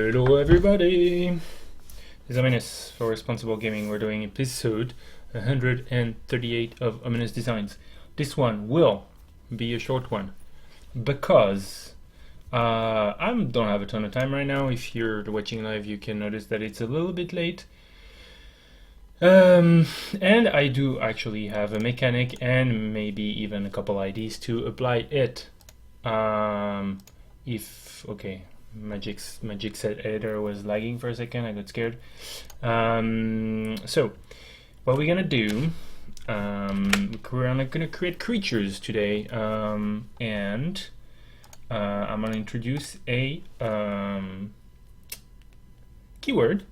Hello everybody! This is Ominous for Responsible Gaming. We're doing episode 138 of Ominous Designs. This one will be a short one because I don't have a ton of time right now. If you're watching live, you can notice that it's a little bit late. And I do actually have a mechanic and maybe even a couple IDs to apply it. Okay, Magic set editor was lagging for a second. I got scared. So what we're gonna do, we're gonna create creatures today, and I'm gonna introduce a keyword.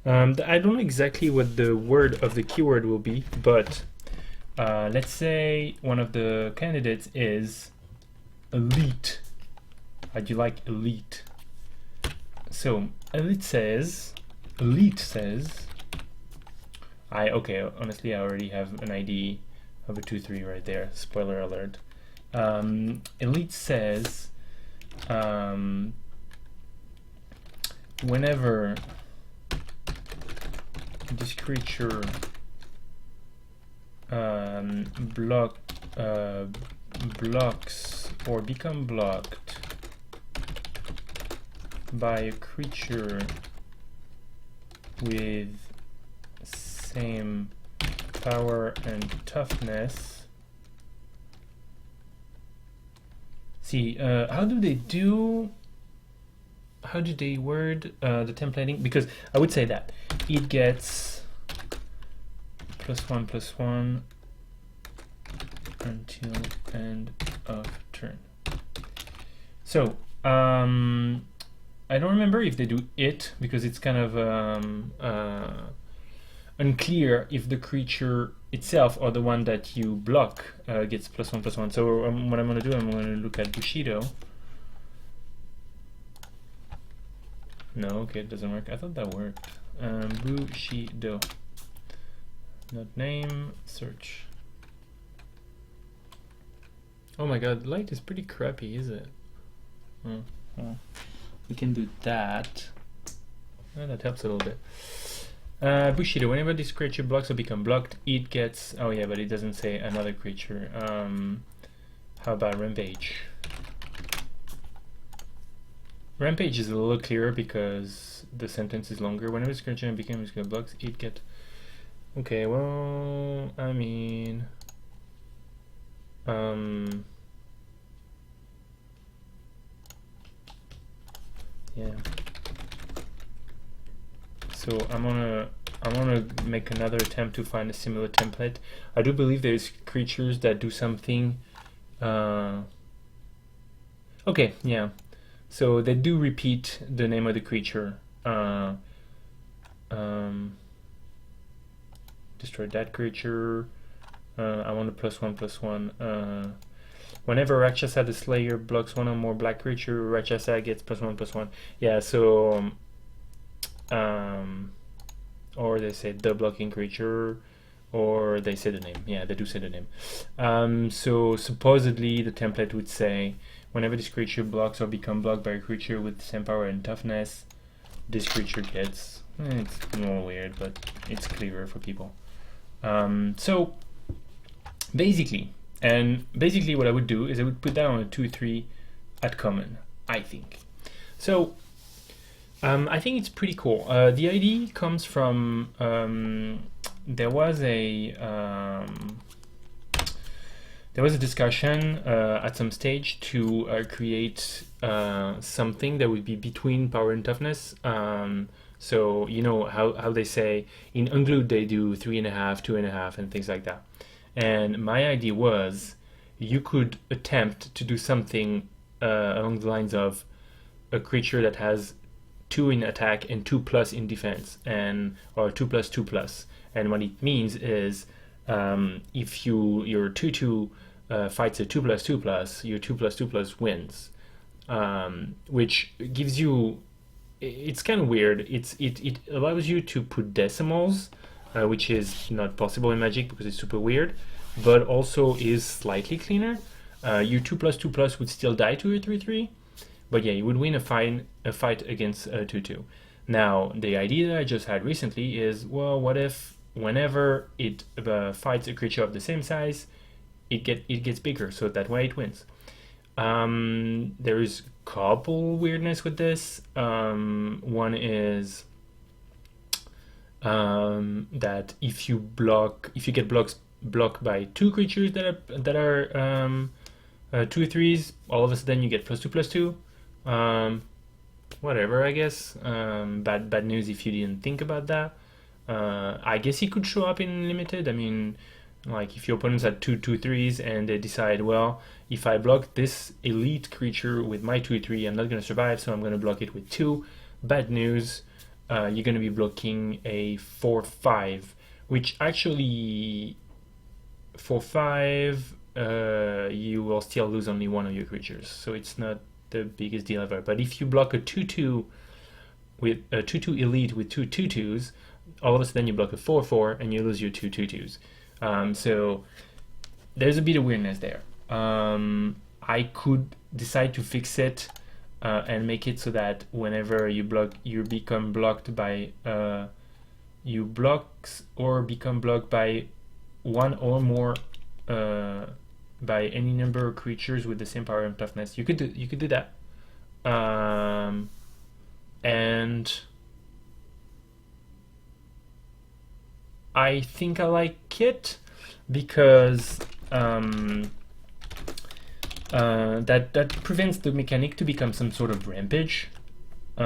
I don't know exactly what the word of the keyword will be, but let's say one of the candidates is elite. How do you like elite? So elite says, honestly I already have an ID of a 2-3 right there, spoiler alert. Elite says whenever this creature blocks or become blocked by a creature with same power and toughness. See, how do they word the templating? Because I would say that it gets +1/+1 until end of turn. So I don't remember if they do it, because it's kind of unclear if the creature itself or the one that you block gets +1/+1. So what I'm going to do, I'm going to look at Bushido. No, okay, it doesn't work. I thought that worked. Bushido. Not name, search. Oh my god, light is pretty crappy, is it? Oh. We can do that. Oh, that helps a little bit. Bushido, whenever this creature blocks or become blocked, it gets... Oh yeah, but it doesn't say another creature. How about Rampage? Rampage is a little clearer because the sentence is longer. Whenever this creature becomes blocked, it gets... Okay, well, I mean... yeah. So I'm gonna make another attempt to find a similar template. I do believe there's creatures that do something. Okay, yeah. So they do repeat the name of the creature. Destroy that creature. I want a +1/+1. Whenever Rakshasa the Slayer blocks one or more black creature, Rakshasa gets +1/+1. Yeah, so or they say the blocking creature, or they say the name. Yeah, they do say the name. So supposedly the template would say whenever this creature blocks or become blocked by a creature with the same power and toughness, this creature gets... it's a little weird, but it's clearer for people. So basically what I would do is I would put that on a 2-3 at common, I think. So I think it's pretty cool. The idea comes from there was a discussion at some stage to create something that would be between power and toughness. So you know how they say in Unglued they do 3.5, 2.5 and things like that. And my idea was you could attempt to do something along the lines of a creature that has 2 in attack and 2+ in defense, and or 2+2+. And what it means is if your 2/2 fights a 2+2+, your 2+2+ wins, which gives you... It's kind of weird. It allows you to put decimals, which is not possible in Magic because it's super weird, but also is slightly cleaner. Your 2+2+ would still die to your 3/3, But yeah, you would win a fight against a 2/2. Now, the idea that I just had recently is, well, what if whenever it fights a creature of the same size, it gets bigger, so that way it wins. There is a couple weirdness with this. One is that if you get blocked by two creatures that are 2/3s, all of a sudden you get +2/+2. Whatever, I guess. Bad news if you didn't think about that. I guess it could show up in limited. I mean, like if your opponents had 2/3s and they decide, well, if I block this elite creature with my 2/3, I'm not going to survive, so I'm going to block it with 2. Bad news, you're going to be blocking a 4/5, which actually 4/5 you will still lose only one of your creatures, so it's not the biggest deal ever. But if you block a 2/2 with a 2/2 elite with 2 2/2s, all of a sudden you block a 4/4 and you lose your 2 2/2s. So there's a bit of weirdness there. I could decide to fix it and make it so that whenever you block, you become blocked by you blocks or become blocked by one or more by any number of creatures with the same power and toughness. You could do that, and I think I like it because that prevents the mechanic to become some sort of rampage, which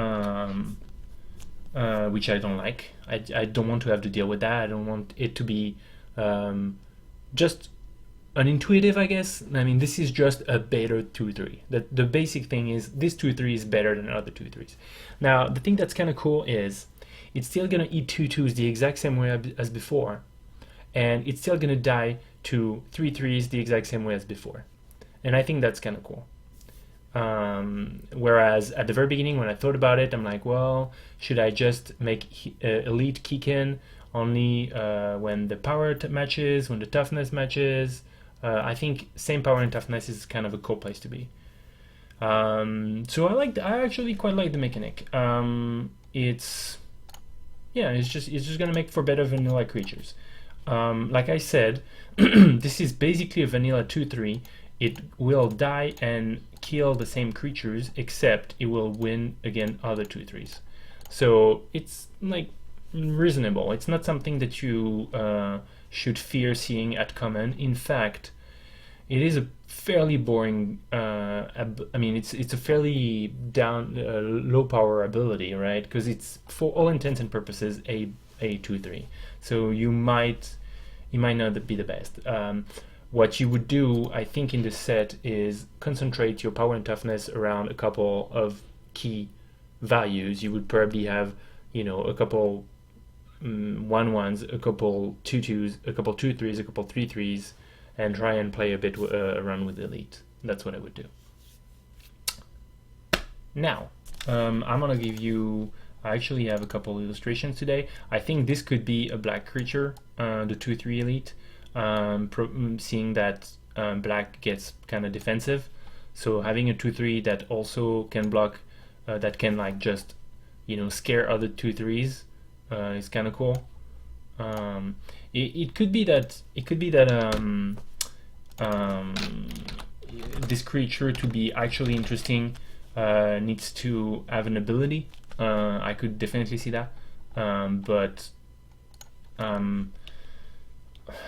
I don't like. I don't want to have to deal with that. I don't want it to be just unintuitive, I guess. I mean, this is just a better 2/3. The basic thing is this 2/3 is better than other 2/3s. Now, the thing that's kind of cool is it's still going to eat 2/2s the exact same way as before, and it's still going to die to 3/3s the exact same way as before. And I think that's kind of cool. Whereas at the very beginning, when I thought about it, I'm like, well, should I just make elite kick in only when the power matches, when the toughness matches? I think same power and toughness is kind of a cool place to be. So I actually quite like the mechanic. It's just gonna make for better vanilla creatures. Like I said, this is basically a vanilla 2/3. It will die and kill the same creatures, except it will win against other 2/3s. So it's like reasonable. It's not something that you should fear seeing at common. In fact, it is a fairly boring. I mean, it's a fairly low power ability, right? Because it's for all intents and purposes a 2/3. So you might not be the best. What you would do, I think, in this set is concentrate your power and toughness around a couple of key values. You would probably have, a couple 1/1s, a couple 2/2s, a couple 2/3s, a couple 3/3s, and try and play a bit around with elite. That's what I would do. Now, I'm gonna give you. I actually have a couple illustrations today. I think this could be a black creature, the 2/3 elite. Seeing that black gets kind of defensive, so having a 2/3 that also can block, that can like just scare other 2/3s is kind of cool. It could be that this creature to be actually interesting needs to have an ability. I could definitely see that, but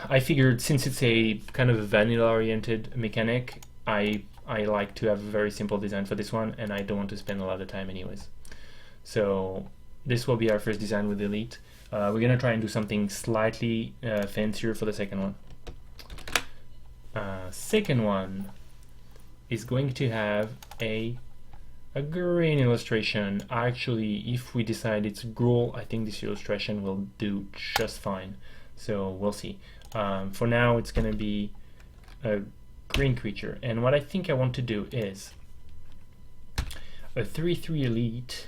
I figured since it's a kind of a vanilla-oriented mechanic, I like to have a very simple design for this one, and I don't want to spend a lot of time anyways. So this will be our first design with Elite. We're gonna try and do something slightly fancier for the second one. Second one is going to have a green illustration. Actually, if we decide it's Gruul, I think this illustration will do just fine. So we'll see. For now, it's going to be a green creature. And what I think I want to do is a 3/3 elite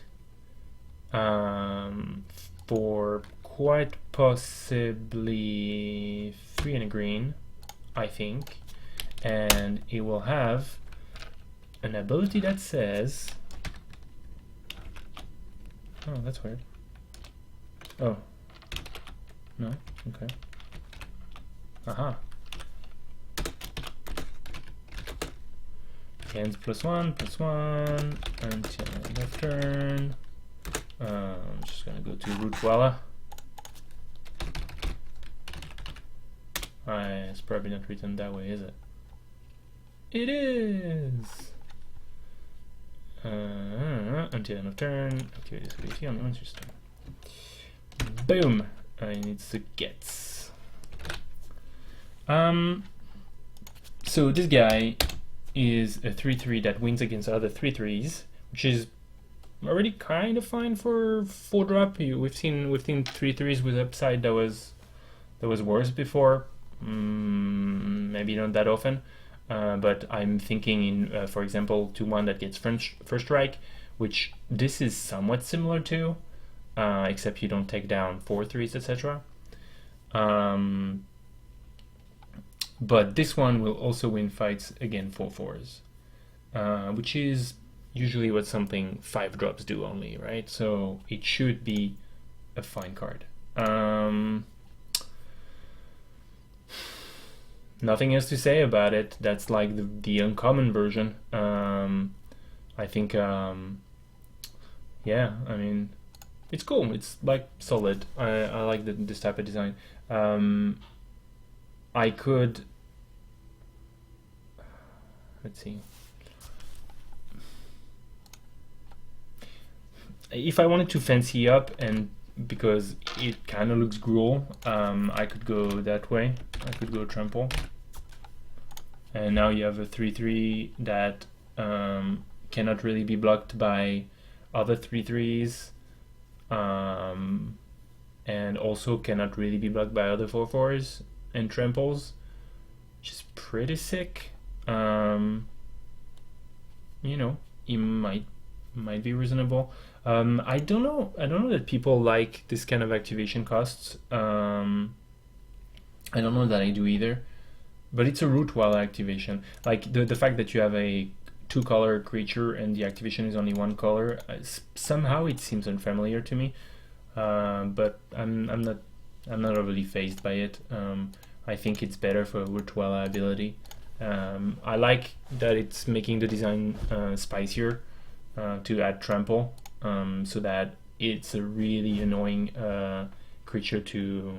for quite possibly 3 and a green, I think. And it will have an ability that says, oh, that's weird. Oh, no, okay. Aha. Hands +1, +1, until end of turn. I'm just gonna go to root voila. It's probably not written that way, is it? It is! Until end of turn, activate this ability on the monster's turn. Boom! I need the gets. So this guy is a 3/3 that wins against other 3/3s, which is already kind of fine for 4-drop. We've seen 3/3s with upside that was worse before. Maybe not that often, but I'm thinking in, for example, to one that gets first strike, which this is somewhat similar to, except you don't take down 4/3s, etc. But this one will also win fights against 4/4s, which is usually what something 5 drops do only, right? So it should be a fine card. Nothing else to say about it. That's like the uncommon version. I think, yeah, I mean, it's cool. It's like solid. I like this type of design. I could, let's see. If I wanted to fancy up, and because it kind of looks gruel, I could go that way. I could go trample. And now you have a 3/3 that cannot really be blocked by other 3/3s, and also cannot really be blocked by other 4/4s and tramples, which is pretty sick. You know, it might be reasonable. I don't know that people like this kind of activation costs. I don't know that I do either, but it's a root wall activation. Like the fact that you have a 2-color creature and the activation is only 1 color, somehow it seems unfamiliar to me. But I'm not overly fazed by it. I think it's better for root wall ability. I like that it's making the design spicier to add trample, so that it's a really annoying creature to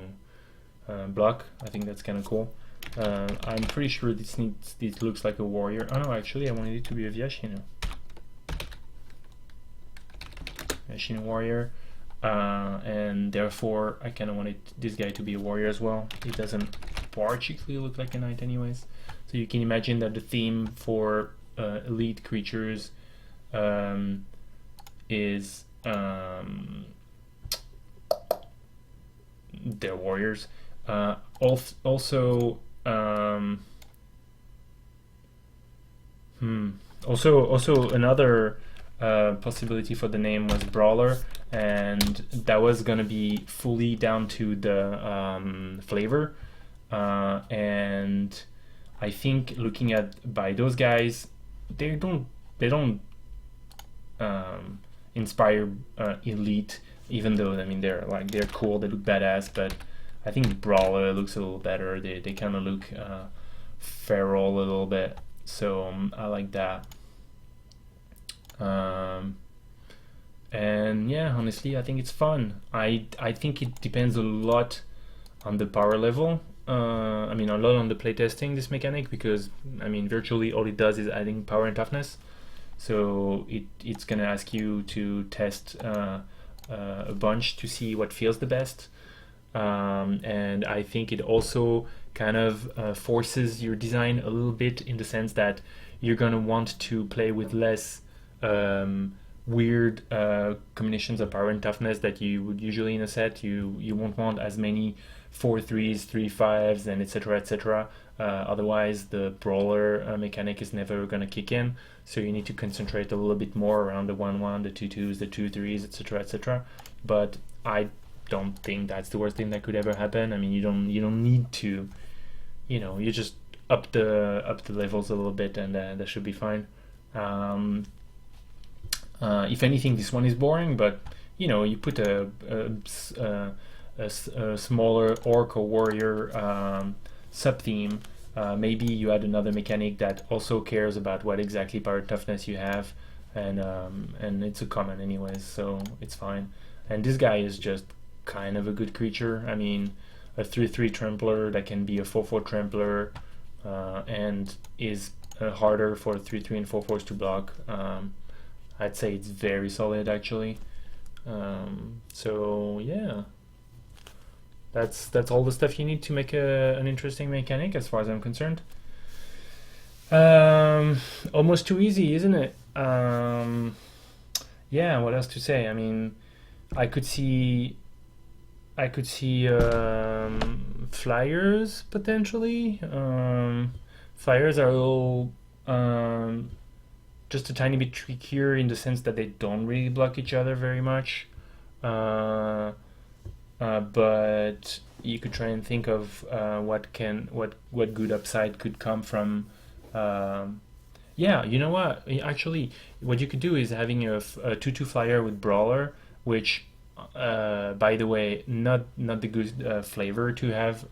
block. I think that's kind of cool. I'm pretty sure this looks like a warrior. Oh no, actually I wanted it to be a Viashino warrior, and therefore I kind of wanted this guy to be a warrior as well. It doesn't particularly look like a knight anyways, so you can imagine that the theme for elite creatures is they're warriors. Also another possibility for the name was Brawler, and that was gonna be fully down to the flavor, and I think looking at by those guys, they don't inspire elite, even though I mean they're cool, they look badass, but I think Brawler looks a little better. They kind of look feral a little bit, so I like that. And yeah, honestly, I think it's fun. I think it depends a lot on the power level. I mean, a lot on the playtesting, this mechanic, because I mean, virtually all it does is adding power and toughness. So it's gonna ask you to test a bunch to see what feels the best. And I think it also kind of forces your design a little bit, in the sense that you're gonna want to play with less weird combinations of power and toughness that you would usually in a set. You won't want as many 4/3s, 3/5s, and etc. Otherwise the brawler mechanic is never gonna kick in, so you need to concentrate a little bit more around the 1/1, the 2/2s, the 2/3s, etc. But I don't think that's the worst thing that could ever happen. I mean, you don't need to, you just up the levels a little bit, and that should be fine. If anything, this one is boring, but you put a smaller orc or warrior sub-theme. Maybe you add another mechanic that also cares about what exactly power toughness you have, and it's a common anyways, so it's fine. And this guy is just kind of a good creature. I mean, a 3/3 trampler that can be a 4/4 trampler, and is harder for 3/3 and 4/4s to block. I'd say it's very solid actually. So yeah, that's all the stuff you need to make an interesting mechanic as far as I'm concerned. Almost too easy, isn't it? Yeah, what else to say? I mean, I could see flyers potentially. Flyers are a little just a tiny bit trickier in the sense that they don't really block each other very much. But you could try and think of what good upside could come from. Yeah, you know what? Actually, what you could do is having a 2/2 flyer with brawler, which, by the way, not the good flavor to have.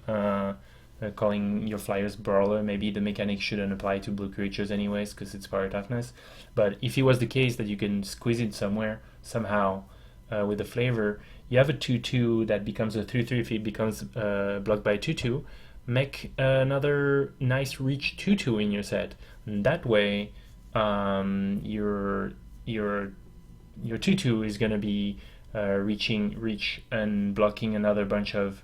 Calling your flyers brawler, maybe the mechanic shouldn't apply to blue creatures anyways because it's power toughness. But if it was the case that you can squeeze it somewhere somehow with the flavor, you have a 2/2 that becomes a 3/3 if it becomes blocked by 2/2. Make another nice reach 2/2 in your set. And that way, your 2/2 is gonna be reach and blocking another bunch of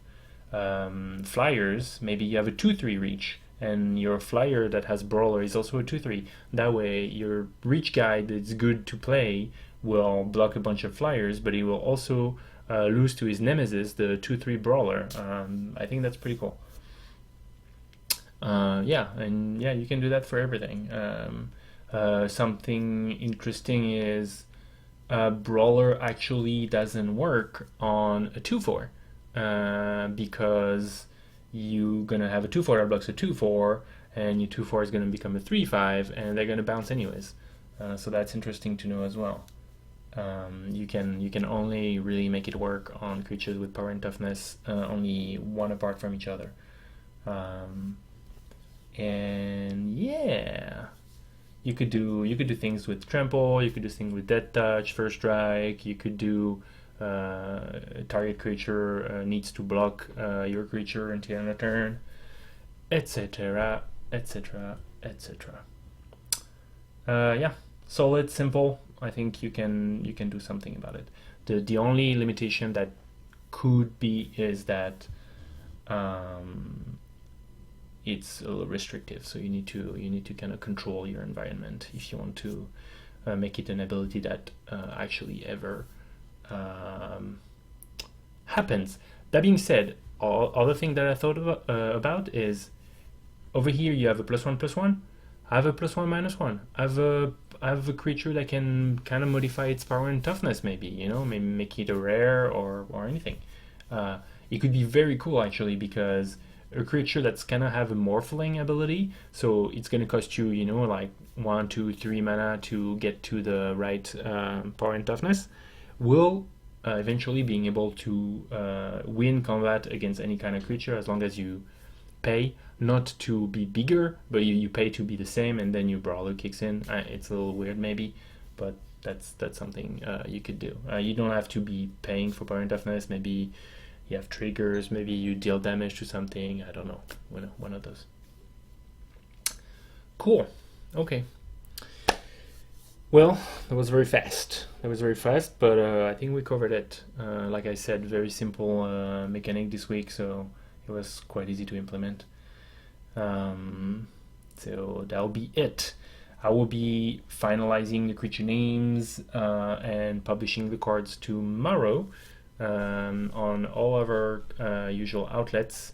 flyers. Maybe you have a 2/3 reach, and your flyer that has brawler is also a 2/3. That way, your reach guy that's good to play will block a bunch of flyers, but he will also lose to his nemesis, the 2/3 brawler. I think that's pretty cool. Yeah, and yeah, you can do that for everything. Something interesting is brawler actually doesn't work on a 2/4 because you're gonna have a 2/4 that blocks a 2/4, and your 2/4 is gonna become a 3/5, and they're gonna bounce anyways. So that's interesting to know as well. You can only really make it work on creatures with power and toughness only one apart from each other. And yeah, you could do things with trample, you could do things with death touch, first strike, you could do target creature needs to block your creature until end of turn, etc, etc, etc. Yeah, solid, simple. I think you can do something about it. The only limitation that could be is that it's a little restrictive, so you need to kind of control your environment if you want to make it an ability that actually ever happens. That being said, other thing that I thought about is over here you have a +1/+1. I have a +1/-1. I have a creature that can kind of modify its power and toughness, maybe maybe make it a rare or anything. It could be very cool actually, because a creature that's gonna have a morphling ability, so it's gonna cost you like 1, 2, 3 mana to get to the right power and toughness, will eventually being able to win combat against any kind of creature as long as you pay not to be bigger, but you pay to be the same, and then your brawler kicks in. It's a little weird maybe, but that's something you could do. You don't have to be paying for power and toughness. Maybe you have triggers, maybe you deal damage to something, I don't know, one of those. Cool. Okay. Well, that was very fast. But I think we covered it. Like I said, very simple mechanic this week, so it was quite easy to implement. So that'll be it. I will be finalizing the creature names and publishing the cards tomorrow on all of our usual outlets.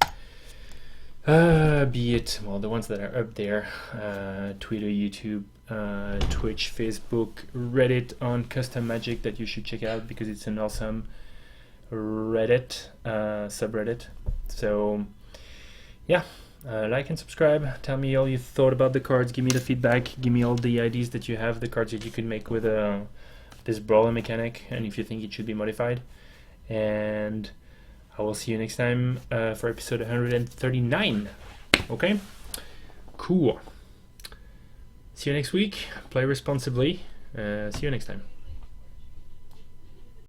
Be it, well, the ones that are up there, Twitter, YouTube, Twitch, Facebook, Reddit on Custom Magic, that you should check out because it's an awesome Reddit subreddit. So yeah, Like and subscribe. Tell me all you thought about the cards. Give me the feedback. Give me all the ideas that you have, the cards that you could make with this brawler mechanic, and if you think it should be modified. And I will see you next time for episode 139. Okay? Cool. See you next week. Play responsibly. See you next time.